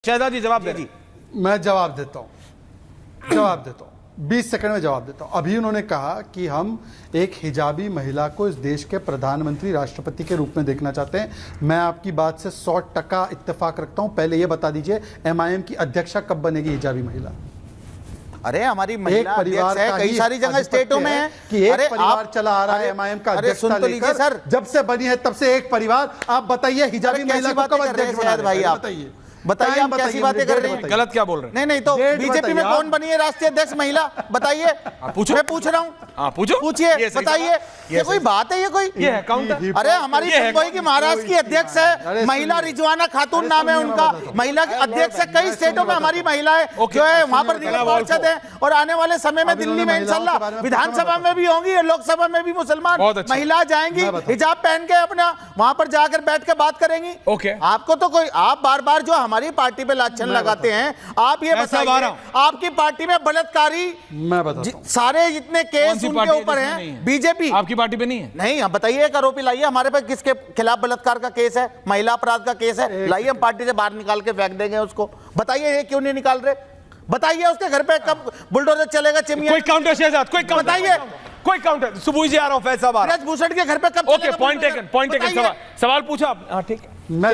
शहजाद जी जवाब दे। मैं जवाब देता हूं 20 सेकंड में जवाब देता हूं। अभी उन्होंने कहा कि हम एक हिजाबी महिला को इस देश के प्रधानमंत्री राष्ट्रपति के रूप में देखना चाहते हैं। मैं आपकी बात से 100% इत्तेफाक रखता हूं। पहले यह बता दीजिए एमआईएम की अध्यक्षा कब बनेगी हिजाबी महिला? अरे हमारी महिला अध्यक्ष है, कई सारी जगह स्टेटों में है कि एक परिवार चला आ रहा है एमआईएम का अध्यक्षता लेकर। सर, जब से बनी है तब से एक परिवार। आप बताइए हिजाबी महिला को कब अध्यक्ष बना रहे हैं? बताइए बताइए आप कैसी बातें कर रहे हैं? गलत क्या बोल रहे हैं? नहीं तो बीजेपी में कौन बनी है राष्ट्रीय अध्यक्ष महिला? बताइए। पूछो, मैं पूछ रहा हूँ। पूछिए, बताइए। ये कोई बात है? ये कोई है काउंटर? अरे हमारी मुंबई की महाराष्ट्र की अध्यक्ष है महिला, रिजवाना खातून नाम है उनका। महिला अध्यक्ष है, कई स्टेटों में हमारी महिलाएं जो है वहां पर दिलीप पार्षद है, और आने वाले समय में दिल्ली में इंशाल्लाह विधानसभा में भी होंगी और लोकसभा में भी मुसलमान महिला जाएंगी, हिजाब पहन के अपना वहां पर जाकर बैठ के बात करेंगी। आपको तो कोई, आप बार बार जो हमारी पार्टी पे लाछन लगाते हैं, आप ये बताइए आपकी पार्टी में बलात्कारी सारे जितने केस उनके ऊपर हैं, बीजेपी आपकी पार्टी पे नहीं है? नहीं, आप बताइए एक आरोपी लाइए हमारे पे, किसके खिलाफ बलात्कार का केस है, महिला अपराध का केस है, लाइए हम पार्टी से बाहर निकाल के फेंक देंगे उसको। बताइए ये क्यों नहीं निकाल रहे? बताइए उसके घर पे कब बुलडोजर चलेगा? चिमनी कोई काउंटर शहजाद, कोई काउंटर बताइए, कोई काउंटर। सुबह जी आ रहा हूं, फैसला बात। ब्रजभूषण के घर पे कब? Okay, point taken. सवाल पूछा आप? हाँ ठीक है, मैं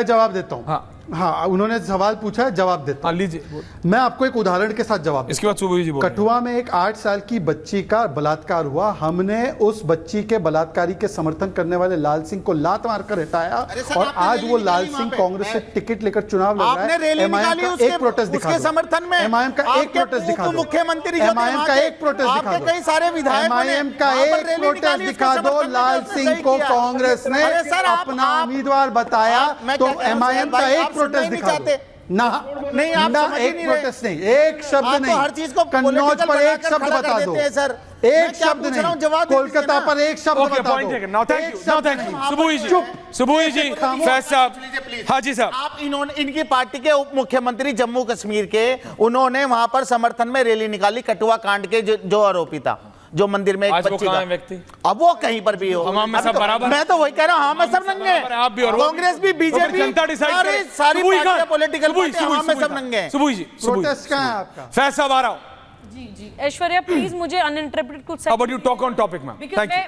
जवाब देता हूं। हाँ, उन्होंने सवाल पूछा है, जवाब देता हूं। लीजिए। मैं आपको एक उदाहरण के साथ जवाब, इसके बाद सुबह जी बोल। कठुआ में एक 8 साल की बच्ची का बलात्कार हुआ। हमने उस बच्ची के बलात्कारी के समर्थन करने वाले लाल सिंह को लात मारकर हटाया, और आज वो लाल सिंह कांग्रेस से टिकट लेकर चुनाव लड़ रहा है। एमआईएम का एक प्रोटेस्ट दिखा दो। समर्थन में एमआईएम का एक प्रोटेस्ट दिखा दो। मुख्यमंत्री एमआईएम का एक प्रोटेस्ट दिखा दो। कई सारे विधायक एमआईएम का एक प्रोटेस्ट दिखा दो। लाल सिंह को कांग्रेस ने अपना उम्मीदवार बताया, तो एमआईएम का एक प्रोटेस्ट दिखा दो ना। नहीं, आप ना एक प्रोटेस्ट नहीं, एक शब्द नहीं। हर चीज को कन्नौज पर एक शब्द बता दो सर, एक शब्द नहीं। कोलकाता पर एक शब्द बता दो। सुबह जी फैसला। हाँ जी साहब। आप इनकी पार्टी के उप मुख्यमंत्री जम्मू कश्मीर के, उन्होंने वहां पर समर्थन में रैली निकाली कठुआ कांड के जो आरोपी था, जो मंदिर में एक बच्ची का व्यक्ति, अब वो कहीं पर भी हो, हम में सब बराबर। मैं तो वही कह रहा हूँ, हम में सब नंगे, आप भी और कांग्रेस भी, बीजेपी, सारी पार्टियां पॉलिटिकल पार्टियां, हम में सब नंगे। सुबह जी प्रोटेस्ट क्या है आपका? फैसला आ रहा हूं। जी ऐश्वर्या, प्लीज मुझे अनइंटरप्टेड कुछ you talk on topic ma'am.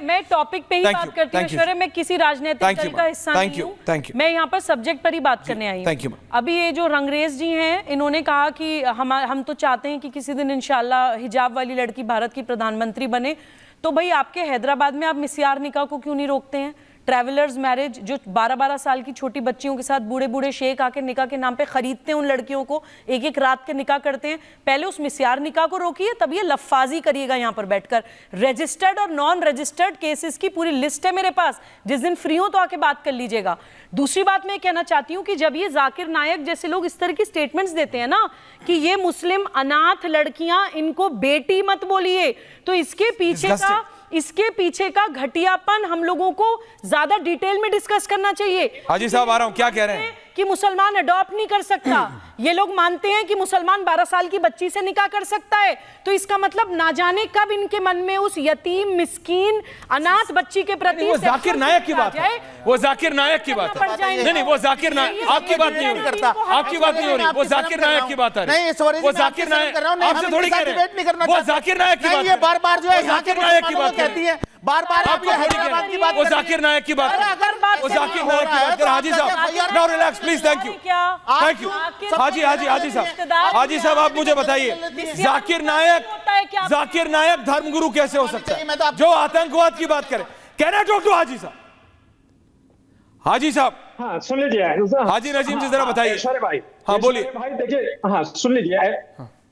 मैं टॉपिक पे ही बात करती हूँ ऐश्वर्या, मैं किसी राजनीतिक दल का हिस्सा नहीं हूँ, मैं यहाँ पर सब्जेक्ट पर ही बात करने आई हूँ। अभी ये जो रंगरेज जी हैं, इन्होंने कहा कि हम तो चाहते हैं कि किसी दिन इंशाल्लाह हिजाब वाली लड़की भारत की प्रधानमंत्री बने। तो भाई आपके हैदराबाद में आप मिस्यार निकाह को क्यों नहीं रोकते हैं? ट्रैवलर्स मैरिज, जो 12-12 साल की छोटी बच्चियों के साथ बूढ़े बूढ़े शेख आके निकाह के नाम पे खरीदते हैं उन लड़कियों को, एक एक रात के निकाह करते हैं। पहले उस मिस्यार निकाह को रोकिए, तब ये लफ्फाजी करिएगा यहाँ पर बैठकर। रजिस्टर्ड और नॉन रजिस्टर्ड केसेस की पूरी लिस्ट है मेरे पास, जिस दिन फ्री हो तो आके बात कर लीजिएगा। दूसरी बात मैं कहना चाहती हूँ कि जब ये जाकिर नायक जैसे लोग इस तरह की स्टेटमेंट्स देते हैं ना कि ये मुस्लिम अनाथ लड़कियां, इनको बेटी मत बोलिए, तो इसके पीछे का घटियापन हम लोगों को ज्यादा डिटेल में डिस्कस करना चाहिए। हाजी साहब आ रहा हूं, क्या कह रहे हैं? कि मुसलमान अडॉप्ट नहीं कर सकता। ये लोग मानते हैं कि मुसलमान 12 साल की बच्ची से निकाह कर सकता है, तो इसका मतलब ना जाने कब इनके मन में उस यतीम मिस्कीन अनाथ बच्ची के प्रति वो जाकिर नायक की बात है, वो जाकिर नायक की बात है। नहीं, वो जाकिर नायक आपकी बात नहीं हो रही, आपकी बात नहीं हो रही, वो जाकिर नायक की बात है। वो जाकिर नायक आपसे थोड़ी कह रहे हैं, वो जाकिर नायक की बात है। बार-बार जो है जाकिर नायक की बात कहती है, बार-बार आप हैदराबाद की बात, वो जाकिर नायक की बात, वो जाकिर नायक की बात कर। हाजी साहब now relax please, thank you. हाजी साहब आप मुझे बताइए, जाकिर नायक धर्मगुरु कैसे हो सकता है जो आतंकवाद की बात करे? कैन आई टॉक टू हाजी साहब? हाजी साहब, हाँ सुन लीजिए। हाजी नजीम जी जरा बताइए। ऐश्वर्या भाई, हाँ बोलिए भाई। देखिए, हाँ सुन लीजिए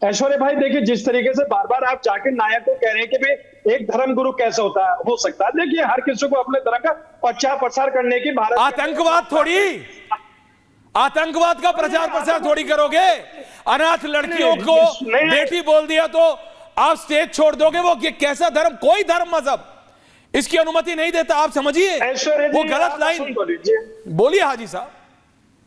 ऐश्वर्या भाई, देखिए जिस तरीके से बार बार आप जाकिर नायक को कह रहे हैं कि भाई एक धर्मगुरु कैसे हो सकता है। देखिए हर किसी को अपने धर्म का प्रचार प्रसार करने की भारत, आतंकवाद का प्रचार प्रसार थोड़ी करोगे। अनाथ लड़कियों को बेटी बोल दिया तो आप स्टेज छोड़ दोगे? वो कैसा धर्म? कोई धर्म मजहब इसकी अनुमति नहीं देता, आप समझिए वो गलत लाइन। बोलिए हाजी साहब।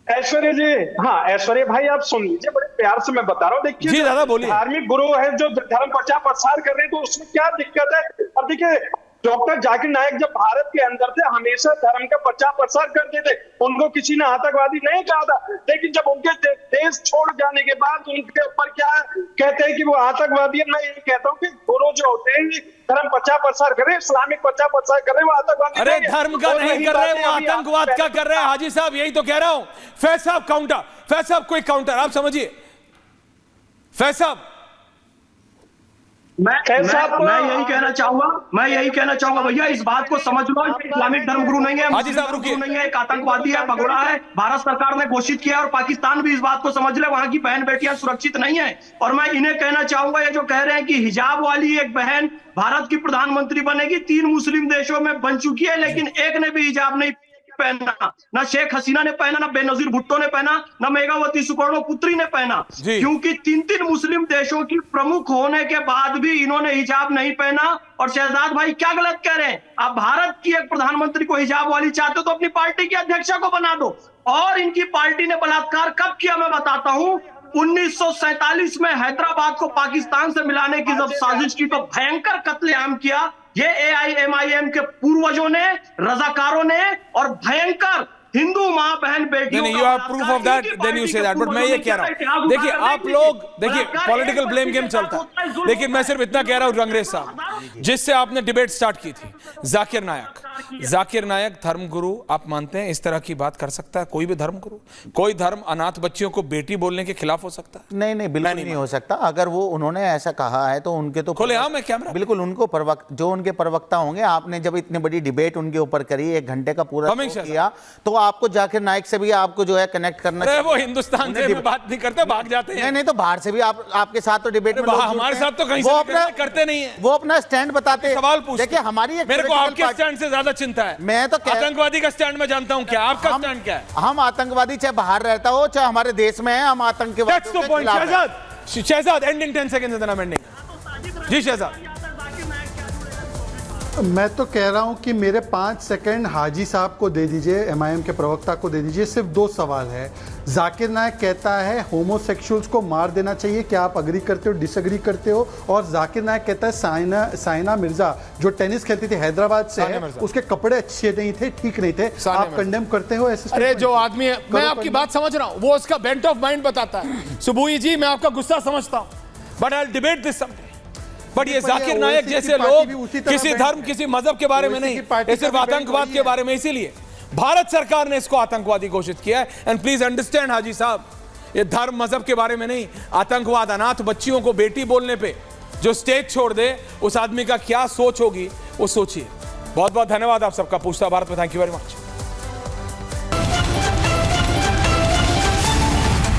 ऐश्वर्या जी, हाँ ऐश्वर्या भाई आप सुन लीजिए, बड़े प्यार से मैं बता रहा हूँ। देखिए जी दादा बोलिए। धार्मिक गुरु है जो धर्म प्रचार प्रसार कर रहे हैं, तो उसमें क्या दिक्कत है? अब देखिए डॉक्टर जाकिर नायक जब भारत के अंदर थे हमेशा धर्म का प्रचार प्रसार करते थे, उनको किसी ने आतंकवादी नहीं कहा था। लेकिन जब उनके देश छोड़ जाने के बाद उनके ऊपर क्या कहते हैं कि वो आतंकवादी है। मैं ये कहता हूँ कि गुरु जो होते हैं धर्म प्रचार प्रसार करे, इस्लामिक प्रचार प्रसार करे, वो आतंकवादी अरे धर्म का नहीं कर रहे, वो आतंकवाद का कर रहे हैं हाजी साहब, यही तो कह रहा हूं। फैज साहब काउंटर, फैज साहब कोई काउंटर आप समझिए। फैज साहब मैं यही कहना चाहूंगा भैया, इस बात को समझ लो, इस्लामिक धर्मगुरु नहीं है, हाजी साहब रुकिए, नहीं है, एक आतंकवादी है, भगोड़ा है, भारत सरकार ने घोषित किया और पाकिस्तान भी इस बात को समझ ले, वहां की बहन बेटियां सुरक्षित नहीं है। और मैं इन्हें कहना चाहूंगा, ये जो कह रहे हैं कि हिजाब वाली एक बहन भारत की प्रधानमंत्री बनेगी, 3 मुस्लिम देशों में बन चुकी है, लेकिन एक ने भी हिजाब नहीं पहना, ना शेख हसीना ने पहना, ना बेनजीर भुट्टो ने पहना, ना मेघावती सुकर्णो पुत्री ने पहना, क्योंकि 3 मुस्लिम देशों की प्रमुख होने के बाद भी इन्होंने हिजाब नहीं पहना। और शहजाद भाई क्या गलत कह रहे हैं? आप भारत की एक प्रधानमंत्री को हिजाब वाली चाहते हो तो अपनी पार्टी के अध्यक्षा को बना दो। और इनकी पार्टी ने बलात्कार कब किया मैं बताता हूं। 1947 में हैदराबाद को पाकिस्तान से मिलाने की जब साजिश की तो भयंकर कत्लेआम किया। ये AIMIM के पूर्वजों ने, रजाकारों ने और भयंकर हिंदू मां बहन बेटियों you have proof of that, then you say that. But मैं ये कह रहा हूं, देखिए आप लोग देखिए पॉलिटिकल ब्लेम गेम चलता है, लेकिन मैं सिर्फ इतना कह रहा हूं रंगरेज साहब, जिससे आपने डिबेट स्टार्ट की थी, जाकिर नायक धर्मगुरु आप मानते हैं इस तरह की बात कर सकता है? कोई भी धर्मगुरु, कोई धर्म अनाथ बच्चियों को बेटी बोलने के खिलाफ हो सकता है? नहीं बिल्कुल नहीं हो सकता। अगर वो उन्होंने ऐसा कहा है तो उनके तो खुलेआम है कैमरा, बिल्कुल उनको जो उनके प्रवक्ता होंगे, आपने जब इतनी बड़ी डिबेट उनके ऊपर करी, 1 घंटे का पूरा किया, तो आपको जाकिर नायक से भी आपको जो है कनेक्ट करना चाहिए। वो हिंदुस्तान से बात नहीं करते, भाग जाते हैं। नहीं तो बाहर से भी आपके साथ तो डिबेट में हमारे साथ तो कहीं से करते नहीं है, वो अपना स्टैंड बताते हैं, सवाल पूछते। देखिए हमारी मेरे को आपके स्टैंड से ज्यादा चिंता है। मैं तो आतंकवादी का स्टैंड में जानता हूं, क्या आपका स्टैंड क्या है? हम आतंकवादी चाहे बाहर रहता हो चाहे हमारे देश में है, हम आतंकवादी के खिलाफ। शहजाद एंडिंग 10 सेकंड्स देना एंडिंग। जी शहजाद, मैं तो कह रहा हूं कि मेरे 5 सेकंड हाजी साहब को दे दीजिए, MIM के प्रवक्ता को दे दीजिए। सिर्फ 2 सवाल है। जाकिर नायक कहता है होमोसेक्सुअल्स को मार देना चाहिए, क्या आप अग्री करते हो, डिसएग्री करते हो? और जाकिर नायक कहता है साइना मिर्जा जो टेनिस खेलती थी हैदराबाद से है, उसके कपड़े अच्छे नहीं थे, ठीक नहीं थे, आप कंडेम करते हो ऐसे? अरे जो आदमी है, मैं आपकी बात समझ रहा हूं, वो उसका बेंट ऑफ माइंड बताता है। सुबुई जी मैं आपका गुस्सा समझता हूं, but I will debate this someday. But ये जाकिर नायक जैसे लोग किसी धर्म किसी मजहब के बारे में नहीं, ये सिर्फ आतंकवाद के बारे में, इसीलिए भारत सरकार ने इसको आतंकवादी घोषित किया है। एंड प्लीज अंडरस्टैंड हाजी साहब, ये धर्म मजहब के बारे में नहीं, आतंकवाद, अनाथ बच्चियों को बेटी बोलने पे जो स्टेज छोड़ दे, उस आदमी का क्या सोच होगी वो सोचिए। बहुत बहुत धन्यवाद आप सबका। पूछता भारत में, थैंक यू वेरी मच।